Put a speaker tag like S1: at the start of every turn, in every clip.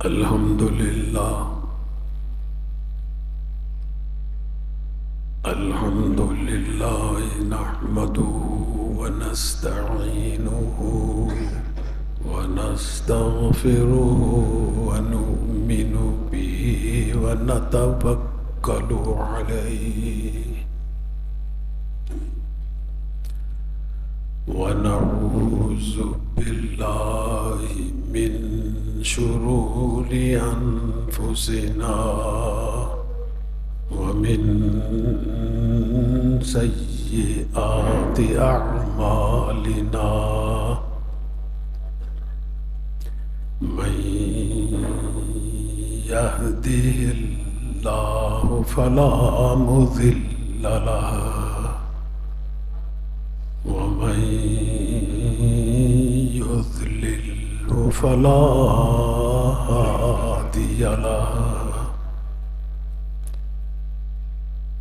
S1: الحمد لله الحمد لله نحمده ونستعينه ونستغفره ونؤمن به ونتوكل عليه ونعوذ بالله من شرور أنفسنا ومن سيئات أعمالنا من يهده الله فلا مضل له ومن يضلل فلا هادي له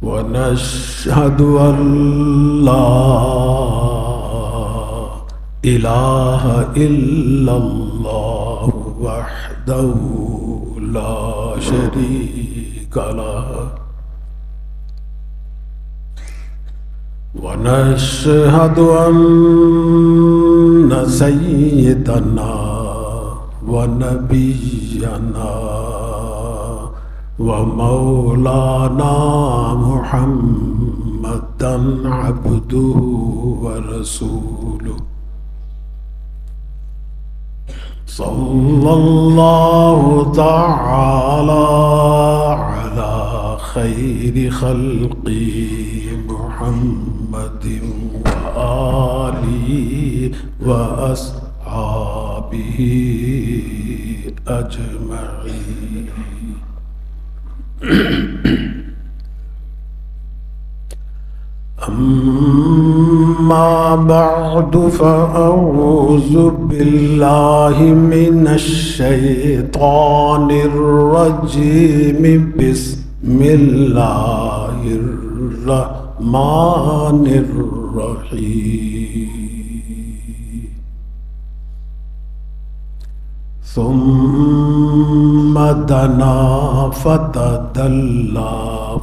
S1: ونشهد أن لا إله إلا الله وحده لا شريك له ونشهد أن سيدنا ونبينا ومولانا محمدا عبده ورسوله صلى الله تعالى على خير خلقه محمد وآله وأصحابه أجمعين. أما بعد فأعوذ بالله من الشيطان الرجيم. بسم الله الرحمن الرحيم. ثم دنا فتدلى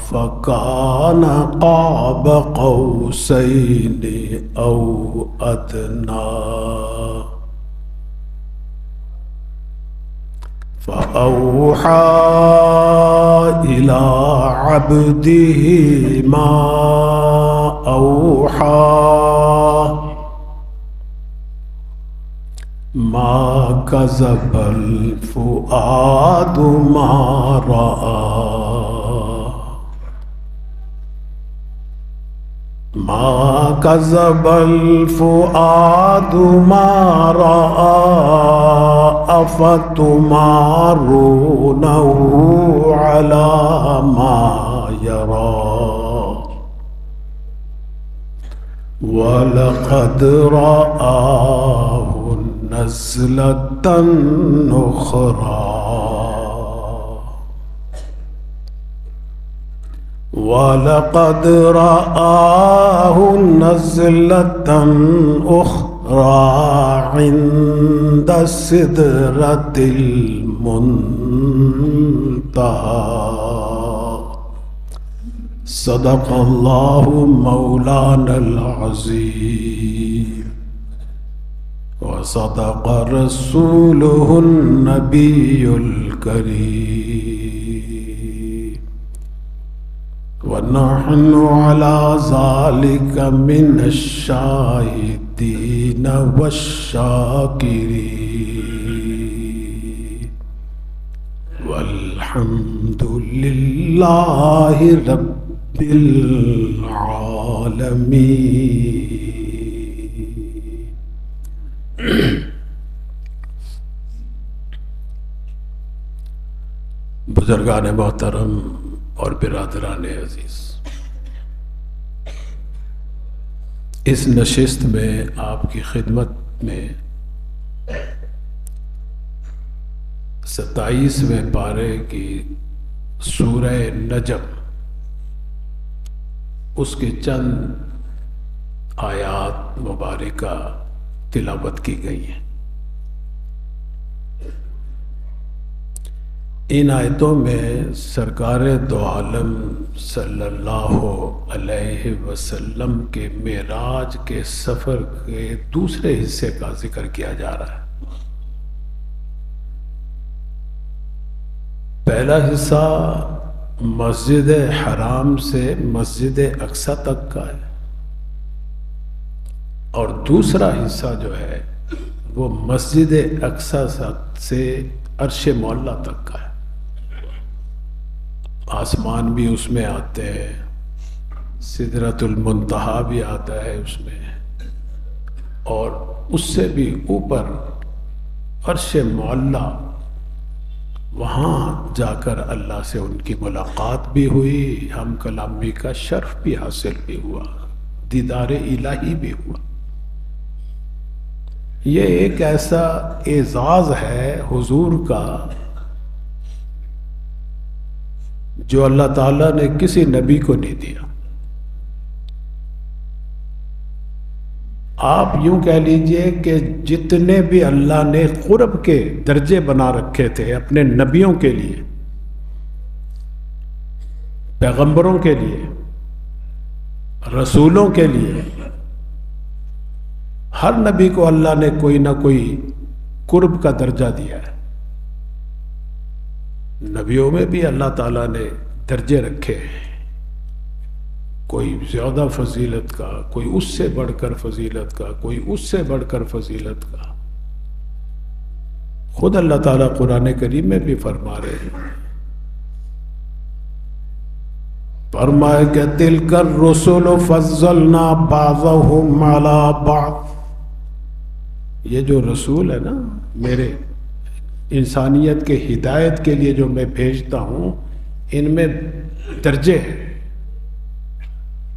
S1: فكان قاب قوسين أو أدنى فأوحى إلى عبده ما أوحى ما كذب الفؤاد ما رأى ما كذب الفؤاد ما رأى أفتمارونه على ما يرى ولقد رآه نزلة أخرى ولقد رآه نزلة أخرى عند سدرة المنتهى. صدق الله مولانا العظيم وصدق رسوله النبي الكريم ونحن على ذلك من الشاهدين والشاكرين والحمد لله رب العالمين. بزرگان محترم اور برادران عزیز، اس نشست میں آپ کی خدمت میں 27ویں پارے کی سورہ نجم، اس کے چند آیات مبارکہ تلاوت کی گئی ہیں. ان آیتوں میں سرکار دو عالم صلی اللہ علیہ وسلم کے معراج کے سفر کے دوسرے حصے کا ذکر کیا جا رہا ہے۔ پہلا حصہ مسجد حرام سے مسجد اقصی تک کا ہے، اور دوسرا حصہ جو ہے وہ مسجد اقصی سے عرش معلیٰ تک کا ہے۔ آسمان بھی اس میں آتے ہیں، سدرۃ المنتہا بھی آتا ہے اس میں، اور اس سے بھی اوپر عرش معلیٰ، وہاں جا کر اللہ سے ان کی ملاقات بھی ہوئی، ہم کلامی کا شرف بھی حاصل بھی ہوا، دیدار الہی بھی ہوا۔ یہ ایک ایسا اعزاز ہے حضور کا جو اللہ تعالیٰ نے کسی نبی کو نہیں دیا۔ آپ یوں کہہ لیجئے کہ جتنے بھی اللہ نے قرب کے درجے بنا رکھے تھے اپنے نبیوں کے لیے، پیغمبروں کے لیے، رسولوں کے لیے، ہر نبی کو اللہ نے کوئی نہ کوئی قرب کا درجہ دیا ہے۔ نبیوں میں بھی اللہ تعالیٰ نے درجے رکھے ہیں، کوئی زیادہ فضیلت کا، کوئی اس سے بڑھ کر فضیلت کا، کوئی اس سے بڑھ کر فضیلت کا۔ خود اللہ تعالیٰ قرآن کریم میں بھی فرما رہے ہیں، فرمائے کہ تِلْكَ الرُّسُلُ فَضَّلْنَا بَعْضَهُمْ عَلَى بَعْضٍ۔ یہ جو رسول ہے نا میرے، انسانیت کے ہدایت کے لیے جو میں بھیجتا ہوں، ان میں درجے ہیں۔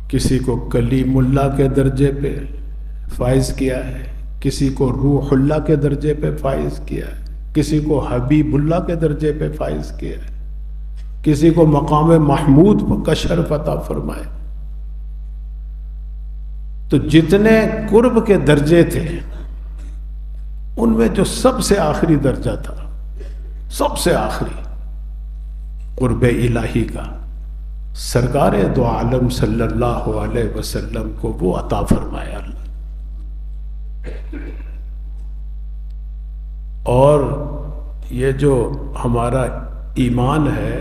S1: کسی کو کلیم اللہ کے درجے پہ فائز کیا ہے، کسی کو روح اللہ کے درجے پہ فائز کیا ہے، کسی کو حبیب اللہ کے درجے پہ فائز کیا ہے، کسی کو مقام محمود کا شرف عطا فرمائے۔ تو جتنے قرب کے درجے تھے ان میں جو سب سے آخری درجہ تھا، سب سے آخری قرب الہی کا، سرکار دو عالم صلی اللہ علیہ وسلم کو وہ عطا فرمایا اللہ۔ اور یہ جو ہمارا ایمان ہے،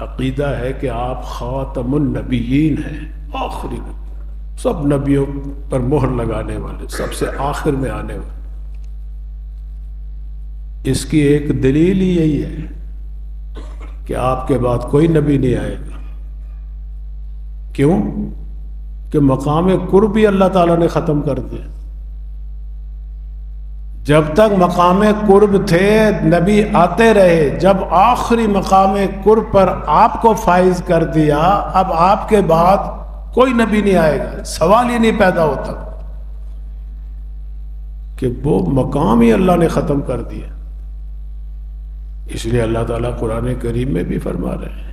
S1: عقیدہ ہے کہ آپ خاتم النبیین ہیں، آخری نبی، سب نبیوں پر مہر لگانے والے، سب سے آخر میں آنے والے۔ اس کی ایک دلیل ہی یہی ہے کہ آپ کے بعد کوئی نبی نہیں آئے گا۔ کیوں؟ کہ مقام قرب بھی اللہ تعالیٰ نے ختم کر دیا۔ جب تک مقام قرب تھے نبی آتے رہے، جب آخری مقام قرب پر آپ کو فائز کر دیا، اب آپ کے بعد کوئی نبی نہیں آئے گا۔ سوال ہی نہیں پیدا ہوتا کہ وہ مقام ہی اللہ نے ختم کر دیا۔ اس لیے اللہ تعالیٰ قرآن کریم میں بھی فرما رہے ہیں،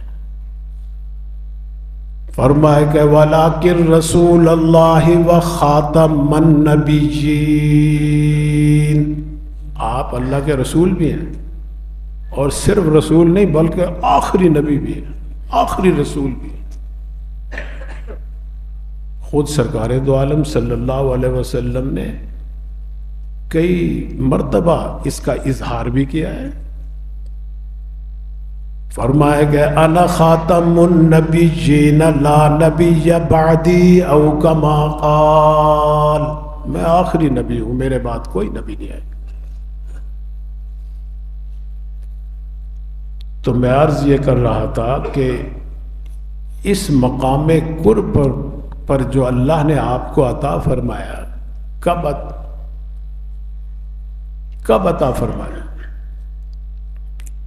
S1: فرمائے کہ وَلَٰكِن رَسُولَ اللَّهِ وَخَاتَمَ النَّبِيِّينَ۔ آپ اللہ کے رسول بھی ہیں، اور صرف رسول نہیں بلکہ آخری نبی بھی ہیں، آخری رسول بھی ہیں۔ خود سرکار دو عالم صلی اللہ علیہ وسلم نے کئی مرتبہ اس کا اظہار بھی کیا ہے، فرمائے کہ انا خاتم النبیین لا نبی بعدی او کما قال، میں آخری نبی ہوں، میرے بعد کوئی نبی نہیں آئے۔ تو میں عرض یہ کر رہا تھا کہ اس مقام قرب پر جو اللہ نے آپ کو عطا فرمایا، کب عطا فرمایا؟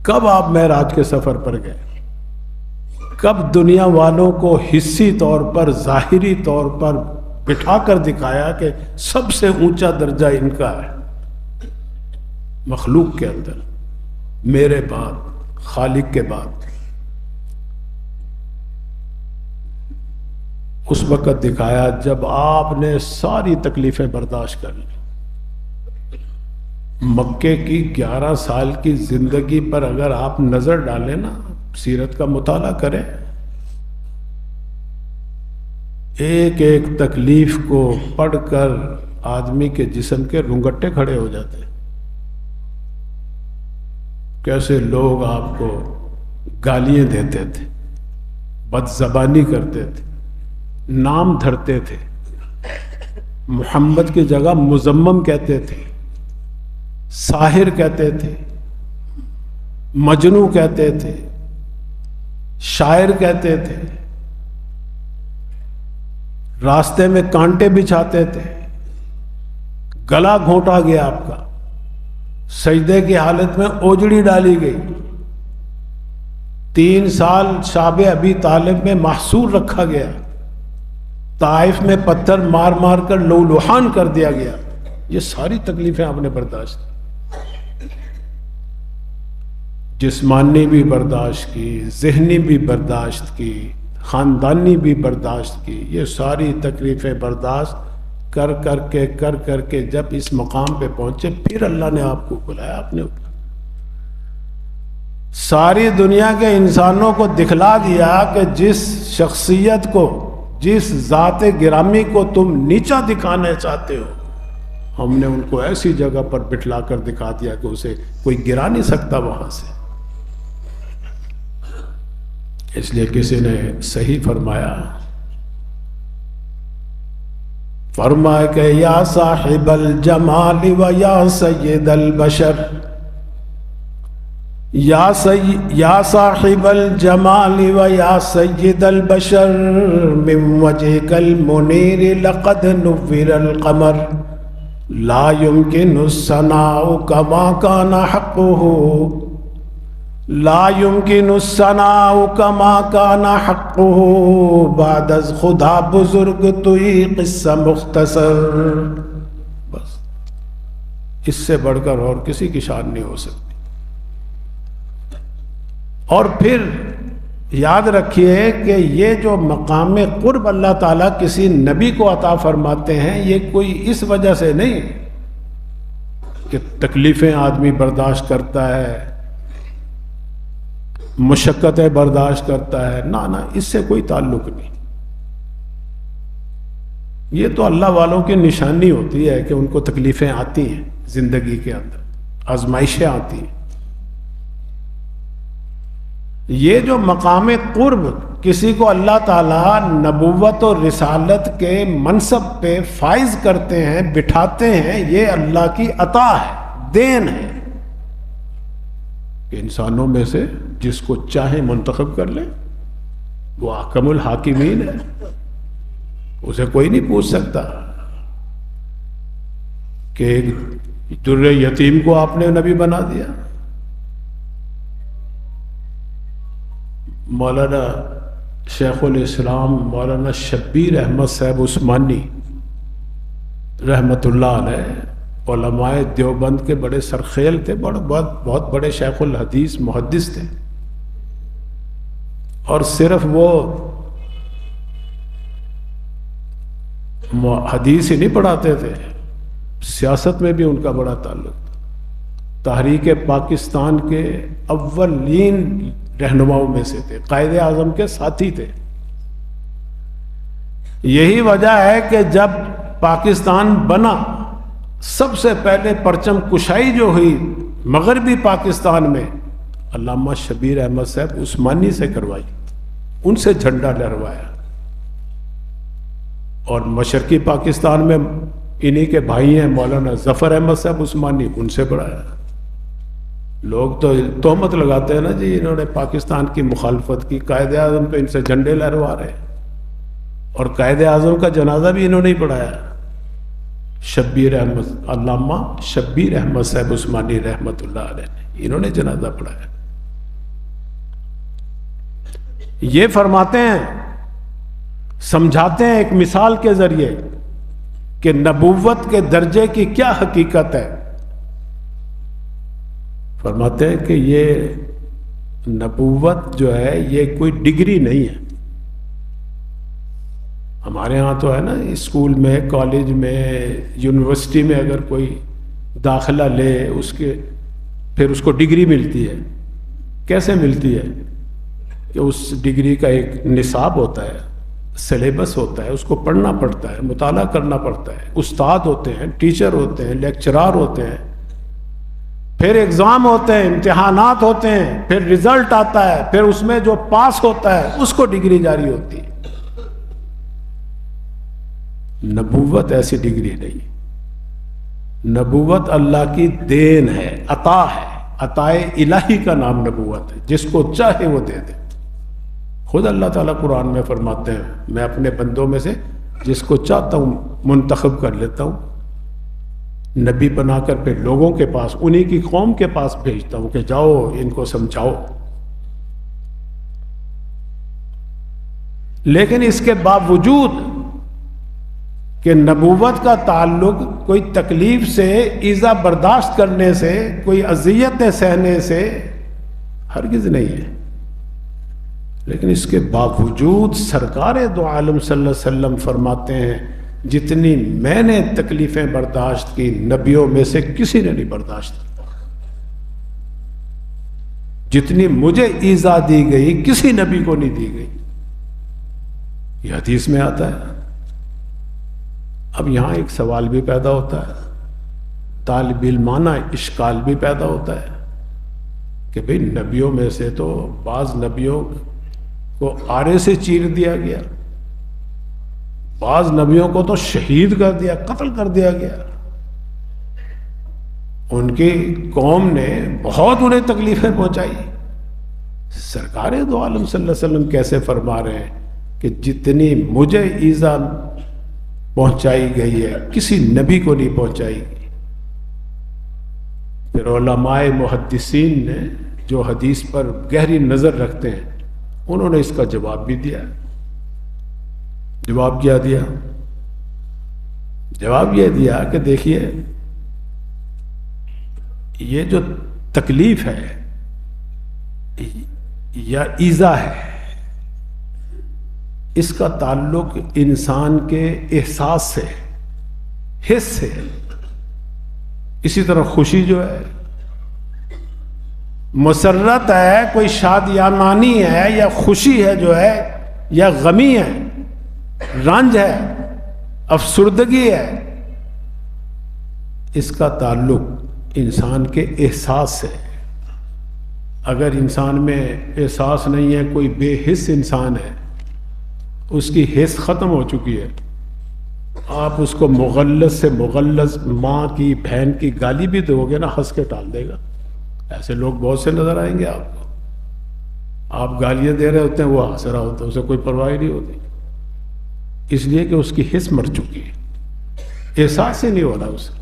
S1: کب آپ معراج کے سفر پر گئے؟ کب دنیا والوں کو حسی طور پر، ظاہری طور پر بٹھا کر دکھایا کہ سب سے اونچا درجہ ان کا ہے مخلوق کے اندر، میرے بعد، خالق کے بعد؟ اس وقت دکھایا جب آپ نے ساری تکلیفیں برداشت کر لی، مکے کی 11 سال کی زندگی پر اگر آپ نظر ڈالیں نا، سیرت کا مطالعہ کریں، ایک ایک تکلیف کو پڑھ کر آدمی کے جسم کے رونگٹے کھڑے ہو جاتے. کیسے لوگ آپ کو گالیاں دیتے تھے، بد زبانی کرتے تھے، نام دھرتے تھے، محمد کی جگہ مزمم کہتے تھے، ساحر کہتے تھے، مجنو کہتے تھے، شاعر کہتے تھے، راستے میں کانٹے بچھاتے تھے، گلا گھونٹا گیا آپ کا، سجدے کی حالت میں اوجڑی ڈالی گئی، 3 سال شاب ابی طالب میں محصور رکھا گیا، طائف میں پتھر مار مار کر لہولہان کر دیا گیا. یہ ساری تکلیفیں آپ نے برداشت کی، جسمانی بھی برداشت کی، ذہنی بھی برداشت کی، خاندانی بھی برداشت کی. یہ ساری تکلیفیں برداشت کر کر کے جب اس مقام پہ پہنچے، پھر اللہ نے آپ کو بلایا. آپ نے ساری دنیا کے انسانوں کو دکھلا دیا کہ جس شخصیت کو، جس ذات گرامی کو تم نیچا دکھانا چاہتے ہو، ہم نے ان کو ایسی جگہ پر بٹھلا کر دکھا دیا کہ اسے کوئی گرا نہیں سکتا وہاں سے. اس لیے کسی نے صحیح فرمایا کہ یا صاحب الجمال و یا سید البشر، یا صاحب الجمال و یا سید البشر، من وجهك المنیر لقد نور القمر، لا يمكن الثناء كما كان حقه، لا يمكن الثناء كما كان حقه، بعد از خدا بزرگ توئی قصہ مختصر. بس اس سے بڑھ کر اور کسی کی شان نہیں ہو سکتی. اور پھر یاد رکھیے کہ یہ جو مقام قرب اللہ تعالیٰ کسی نبی کو عطا فرماتے ہیں، یہ کوئی اس وجہ سے نہیں کہ تکلیفیں آدمی برداشت کرتا ہے، مشقتیں برداشت کرتا ہے، نہ اس سے کوئی تعلق نہیں. یہ تو اللہ والوں کی نشانی ہوتی ہے کہ ان کو تکلیفیں آتی ہیں، زندگی کے اندر آزمائشیں آتی ہیں. یہ جو مقام قرب کسی کو اللہ تعالیٰ نبوت اور رسالت کے منصب پہ فائز کرتے ہیں، بٹھاتے ہیں، یہ اللہ کی عطا ہے، دین ہے کہ انسانوں میں سے جس کو چاہے منتخب کر لے. وہ احکم الحاکمین ہے، اسے کوئی نہیں پوچھ سکتا کہ ایک در یتیم کو آپ نے نبی بنا دیا. مولانا شیخ الاسلام مولانا شبیر احمد صاحب عثمانی رحمۃ اللہ علیہ علماء دیوبند کے بڑے سرخیل تھے، بہت بڑے شیخ الحدیث محدث تھے. اور صرف وہ حدیث ہی نہیں پڑھاتے تھے، سیاست میں بھی ان کا بڑا تعلق تھا. تحریک پاکستان کے اولین رہنماؤں میں سے تھے، قائد اعظم کے ساتھی تھے. یہی وجہ ہے کہ جب پاکستان بنا، سب سے پہلے پرچم کشائی جو ہوئی مغربی پاکستان میں، علامہ شبیر احمد صاحب عثمانی سے کروائی، ان سے جھنڈا لہروایا. اور مشرقی پاکستان میں انہی کے بھائی ہیں مولانا ظفر احمد صاحب عثمانی، ان سے بڑھایا. لوگ تو تہمت لگاتے ہیں نا جی انہوں نے پاکستان کی مخالفت کی، قائد اعظم تو ان سے جھنڈے لہروا رہے ہیں، اور قائد اعظم کا جنازہ بھی انہوں نے ہی پڑھایا. شبیر احمد، علامہ شبیر احمد صاحب عثمانی رحمۃ اللہ علیہ، انہوں نے جنازہ پڑھایا. یہ فرماتے ہیں، سمجھاتے ہیں ایک مثال کے ذریعے کہ نبوت کے درجے کی کیا حقیقت ہے. فرماتے ہیں کہ یہ نبوت جو ہے یہ کوئی ڈگری نہیں ہے. ہمارے ہاں تو ہے نا، اسکول میں، کالج میں، یونیورسٹی میں اگر کوئی داخلہ لے، اس کے پھر اس کو ڈگری ملتی ہے. کیسے ملتی ہے؟ کہ اس ڈگری کا ایک نصاب ہوتا ہے، سلیبس ہوتا ہے، اس کو پڑھنا پڑتا ہے، مطالعہ کرنا پڑتا ہے، استاد ہوتے ہیں، ٹیچر ہوتے ہیں، لیکچرار ہوتے ہیں، پھر ایگزام ہوتے ہیں، امتحانات ہوتے ہیں، پھر رزلٹ آتا ہے، پھر اس میں جو پاس ہوتا ہے اس کو ڈگری جاری ہوتی ہے. نبوت ایسی ڈگری نہیں. نبوت اللہ کی دین ہے، عطا ہے، عطائے الہی کا نام نبوت ہے، جس کو چاہے وہ دے دے. خود اللہ تعالیٰ قرآن میں فرماتے ہیں میں اپنے بندوں میں سے جس کو چاہتا ہوں منتخب کر لیتا ہوں، نبی بنا کر پھر لوگوں کے پاس، انہی کی قوم کے پاس بھیجتا ہوں کہ جاؤ ان کو سمجھاؤ. لیکن اس کے باوجود کہ نبوت کا تعلق کوئی تکلیف سے، ایذا برداشت کرنے سے، کوئی اذیتیں سہنے سے ہرگز نہیں ہے، لیکن اس کے باوجود سرکار دو عالم صلی اللہ علیہ وسلم فرماتے ہیں جتنی میں نے تکلیفیں برداشت کی نبیوں میں سے کسی نے نہیں برداشت کی، جتنی مجھے ایذا دی گئی کسی نبی کو نہیں دی گئی. یہ حدیث میں آتا ہے. اب یہاں ایک سوال بھی پیدا ہوتا ہے، طالب علمانہ اشکال بھی پیدا ہوتا ہے کہ بھئی نبیوں میں سے تو بعض نبیوں کو آرے سے چیر دیا گیا، بعض نبیوں کو تو شہید کر دیا، قتل کر دیا گیا، ان کی قوم نے بہت انہیں تکلیفیں پہنچائی. سرکار دو عالم صلی اللہ علیہ وسلم کیسے فرما رہے ہیں کہ جتنی مجھے ایذا پہنچائی گئی ہے کسی نبی کو نہیں پہنچائی گئی. پھر علماء محدثین نے جو حدیث پر گہری نظر رکھتے ہیں انہوں نے اس کا جواب بھی دیا. جواب کیا دیا؟ جواب یہ دیا کہ دیکھیے یہ جو تکلیف ہے یا ایذا ہے اس کا تعلق انسان کے احساس سے، حس سے. اسی طرح خوشی جو ہے، مسرت ہے، کوئی شادیانانی ہے یا خوشی ہے جو ہے، یا غمی ہے، رنج ہے، افسردگی ہے، اس کا تعلق انسان کے احساس سے. اگر انسان میں احساس نہیں ہے، کوئی بے حس انسان ہے، اس کی حس ختم ہو چکی ہے، آپ اس کو مغلظ سے مغلظ ماں کی، بہن کی گالی بھی دو گے نا ہنس کے ٹال دے گا. ایسے لوگ بہت سے نظر آئیں گے آپ کو. آپ گالیاں دے رہے ہوتے ہیں، وہ ہنس رہا ہوتا ہے، اسے کوئی پرواہ نہیں ہوتی، اس لیے کہ اس کی حس مر چکی ہے، احساس ہی نہیں ہو رہا اسے.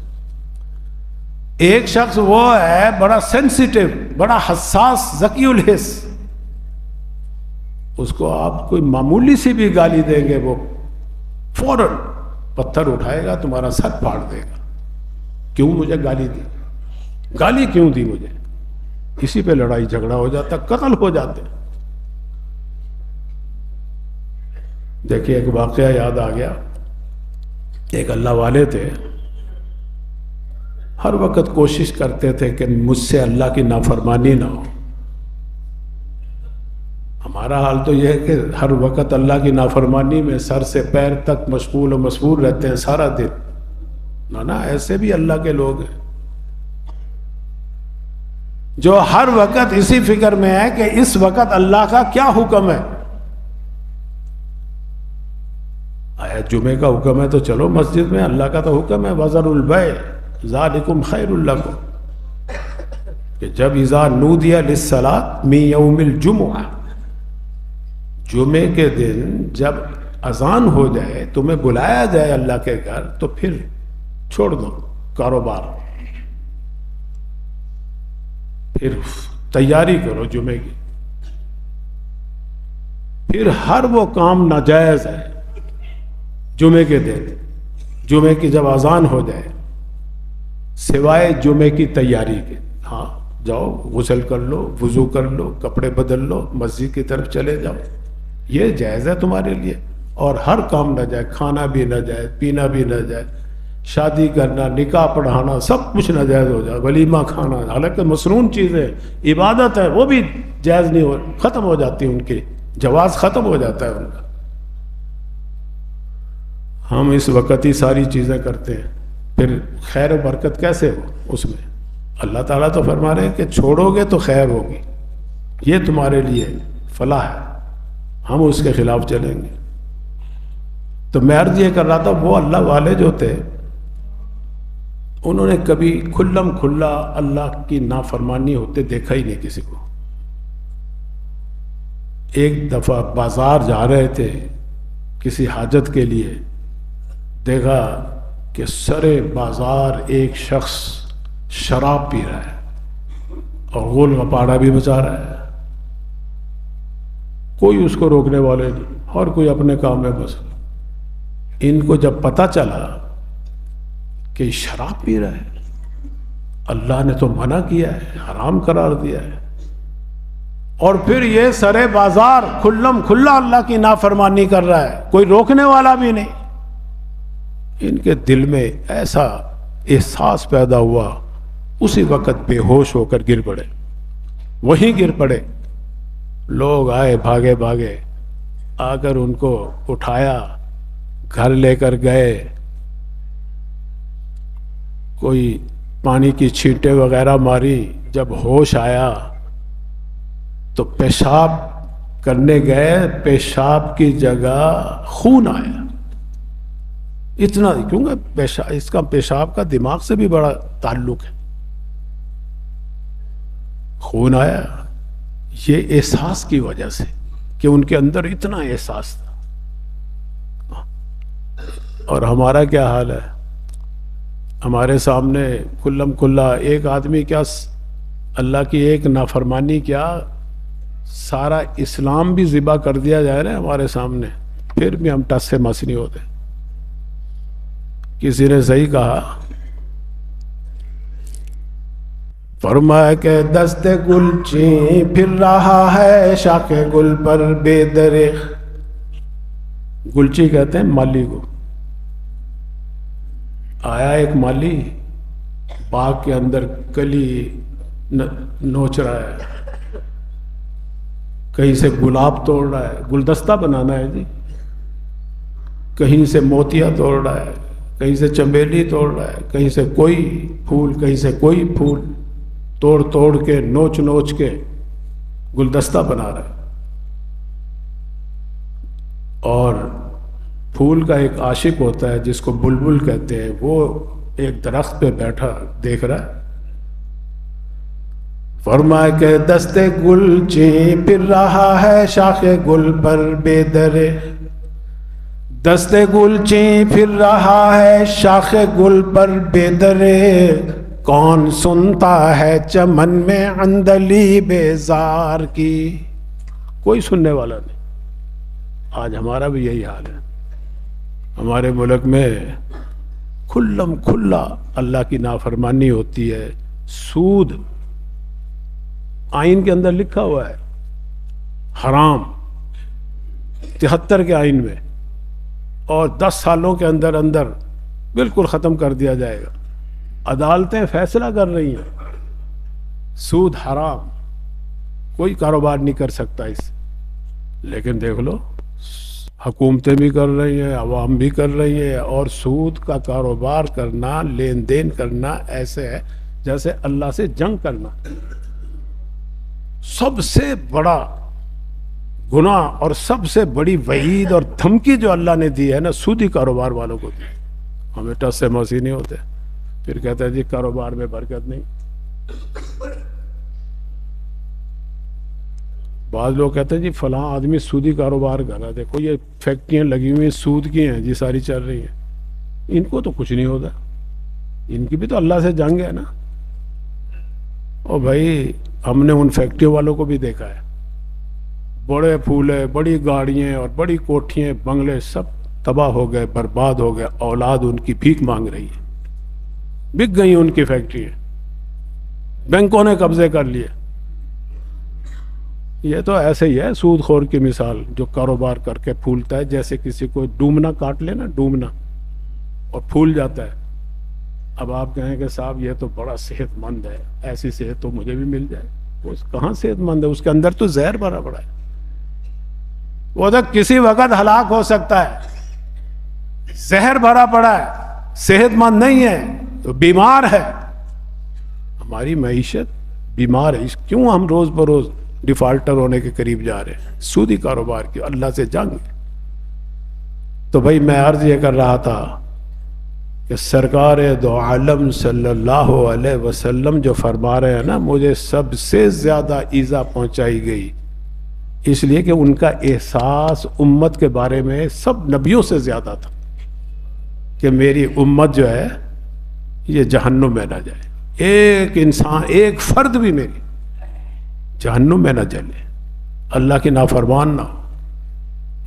S1: ایک شخص وہ ہے بڑا سینسیٹیو، بڑا حساس، ذکی الحس، اس کو آپ کوئی معمولی سی بھی گالی دیں گے وہ فوراً پتھر اٹھائے گا، تمہارا سر پھاڑ دے گا. کیوں مجھے گالی دی؟ گالی کیوں دی مجھے؟ اسی پہ لڑائی جھگڑا ہو جاتا، قتل ہو جاتے. دیکھیے ایک واقعہ یاد آ گیا. ایک اللہ والے تھے، ہر وقت کوشش کرتے تھے کہ مجھ سے اللہ کی نافرمانی نہ ہو. ہمارا حال تو یہ ہے کہ ہر وقت اللہ کی نافرمانی میں سر سے پیر تک مشغول و مسحور رہتے ہیں سارا دن. نہ ایسے بھی اللہ کے لوگ ہیں جو ہر وقت اسی فکر میں ہے کہ اس وقت اللہ کا کیا حکم ہے. آیا جمعے کا حکم ہے تو چلو مسجد میں، اللہ کا تو حکم ہے وَذَرُوا الْبَيْعَ ذَلِكُمْ خَيْرٌ لَكُمْ، کہ جب اذا نودی للصلاۃ من یوم الجمعہ، جمعے کے دن جب اذان ہو جائے، تمہیں بلایا جائے اللہ کے گھر، تو پھر چھوڑ دو کاروبار، پھر تیاری کرو جمعے کی. پھر ہر وہ کام ناجائز ہے جمعے کے دن، جمعے کی جب اذان ہو جائے، سوائے جمعے کی تیاری کے. ہاں جاؤ غسل کر لو، وضو کر لو، کپڑے بدل لو، مسجد کی طرف چلے جاؤ، یہ جائز ہے تمہارے لیے. اور ہر کام نہ جائے، کھانا بھی نہ جائے، پینا بھی نہ جائے، شادی کرنا، نکاح پڑھانا، سب کچھ ناجائز ہو جائے، ولیمہ کھانا، حالانکہ مسنون چیزیں عبادت ہے وہ بھی جائز نہیں ہو، ختم ہو جاتی ان کی، جواز ختم ہو جاتا ہے ان کا۔ ہم اس وقت ہی ساری چیزیں کرتے ہیں، پھر خیر و برکت کیسے ہو اس میں؟ اللہ تعالیٰ تو فرما رہے ہیں کہ چھوڑو گے تو خیر ہوگی، یہ تمہارے لیے فلاح ہے، ہم اس کے خلاف چلیں گے۔ تو میں عرض یہ کر رہا تھا، وہ اللہ والے جو تھے انہوں نے کبھی کھلم کھلا اللہ کی نافرمانی ہوتے دیکھا ہی نہیں کسی کو۔ ایک دفعہ بازار جا رہے تھے کسی حاجت کے لیے، دیکھا کہ سرے بازار ایک شخص شراب پی رہا ہے اور غول غپاڑا بھی مچا رہا ہے، کوئی اس کو روکنے والے نہیں، ہر کوئی اپنے کام میں بس۔ ان کو جب پتہ چلا کہ شراب پی رہا ہے، اللہ نے تو منع کیا ہے، حرام قرار دیا ہے، اور پھر یہ سرے بازار کھلم کھلا اللہ کی نافرمانی کر رہا ہے، کوئی روکنے والا بھی نہیں۔ ان کے دل میں ایسا احساس پیدا ہوا، اسی وقت بے ہوش ہو کر گر پڑے، وہیں گر پڑے۔ لوگ آئے بھاگے بھاگے، آ کر ان کو اٹھایا، گھر لے کر گئے، کوئی پانی کی چھینٹیں وغیرہ ماری، جب ہوش آیا تو پیشاب کرنے گئے، پیشاب کی جگہ خون آیا۔ اتنا کیونکہ اس کا پیشاب کا دماغ سے بھی بڑا تعلق ہے، خون آیا، یہ احساس کی وجہ سے کہ ان کے اندر اتنا احساس تھا۔ اور ہمارا کیا حال ہے؟ ہمارے سامنے کلم کلا ایک آدمی کیا اللہ کی ایک نافرمانی، کیا سارا اسلام بھی ذبح کر دیا جائے نا ہمارے سامنے، پھر بھی ہم ٹس سے مس نہیں ہوتے۔ کسی نے صحیح کہا، فرمایا کہ دست گل چین پھر رہا ہے شاخ گل پر بے درخ۔ گلچی کہتے ہیں مالی کو۔ آیا ایک مالی باغ کے اندر کلی نوچ رہا ہے، کہیں سے گلاب توڑ رہا ہے، گلدستہ بنانا ہے جی، کہیں سے موتیا توڑ رہا ہے، کہیں سے چمیلی توڑ رہا ہے، کہیں سے کوئی پھول، کہیں سے کوئی پھول، توڑ توڑ کے نوچ نوچ کے گلدستہ بنا رہا ہے۔ اور پھول کا ایک عاشق ہوتا ہے جس کو بلبل کہتے ہیں، وہ ایک درخت پہ بیٹھا دیکھ رہا ہے۔ فرمایا کہ دست گل چین پھر رہا ہے شاخ گل پر بے درے، دست گل چین پھر رہا ہے شاخ گل پر بے درے، کون سنتا ہے چمن میں عندلی بیزار کی؟ کوئی سننے والا نہیں۔ آج ہمارا بھی یہی حال ہے، ہمارے ملک میں کھلم کھلا اللہ کی نافرمانی ہوتی ہے۔ سود آئین کے اندر لکھا ہوا ہے حرام، 73 کے آئین میں، اور 10 سالوں کے اندر اندر بالکل ختم کر دیا جائے گا۔ عدالتیں فیصلہ کر رہی ہیں سود حرام، کوئی کاروبار نہیں کر سکتا اس سے، لیکن دیکھ لو حکومتیں بھی کر رہی ہیں، عوام بھی کر رہی ہیں، اور سود کا کاروبار کرنا، لین دین کرنا ایسے ہے جیسے اللہ سے جنگ کرنا۔ سب سے بڑا گناہ اور سب سے بڑی وعید اور دھمکی جو اللہ نے دی ہے نا، سودی کاروبار والوں کو دی۔ ہمیں ٹس سے موسی نہیں ہوتے، پھر کہتے ہیں جی کاروبار میں برکت نہیں۔ بعض لوگ کہتے ہیں جی فلاں آدمی سودی کاروبار کر رہا ہے، دیکھو یہ فیکٹریاں لگی ہوئی ہیں سود کی ہیں جی، ساری چل رہی ہیں، ان کو تو کچھ نہیں ہوتا، ان کی بھی تو اللہ سے جنگ ہے نا۔ اور بھائی ہم نے ان فیکٹریوں والوں کو بھی دیکھا ہے، بڑے پھولے، بڑی گاڑیاں اور بڑی کوٹھیاں، بنگلے سب تباہ ہو گئے، برباد ہو گئے، اولاد ان کی بھیک مانگ رہی ہے، بک گئی ان کی فیکٹریاں، بینکوں نے قبضے کر لیے۔ یہ تو ایسے ہی ہے سود خور کی مثال، جو کاروبار کر کے پھولتا ہے، جیسے کسی کو ڈومنا کاٹ لے نا، ڈومنا، اور پھول جاتا ہے، اب آپ کہیں کہ صاحب یہ تو بڑا صحت مند ہے، ایسی صحت تو مجھے بھی مل جائے، وہ کہاں صحت مند ہے؟ اس کے اندر تو زہر بھرا پڑا ہے، وہ تو کسی وقت ہلاک ہو سکتا ہے، زہر بھرا پڑا ہے، صحت مند نہیں ہے تو بیمار ہے۔ ہماری معیشت بیمار ہے، کیوں ہم روز بروز ڈیفالٹر ہونے کے قریب جا رہے ہیں؟ سودی کاروبار کی اللہ سے جنگ۔ تو بھائی میں عرض یہ کر رہا تھا کہ سرکار دو عالم صلی اللہ علیہ وسلم جو فرما رہے ہیں نا، مجھے سب سے زیادہ ایذا پہنچائی گئی، اس لیے کہ ان کا احساس امت کے بارے میں سب نبیوں سے زیادہ تھا کہ میری امت جو ہے یہ جہنم میں نہ جائے، ایک انسان ایک فرد بھی میری جہنم میں نہ جلے، اللہ کی نافرمان نہ ہو،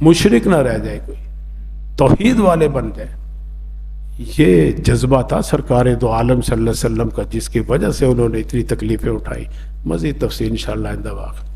S1: مشرک نہ رہ جائے، کوئی توحید والے بن جائے۔ یہ جذبہ تھا سرکار دو عالم صلی اللہ علیہ وسلم کا، جس کی وجہ سے انہوں نے اتنی تکلیفیں اٹھائی۔ مزید تفصیل انشاءاللہ آئندہ وقت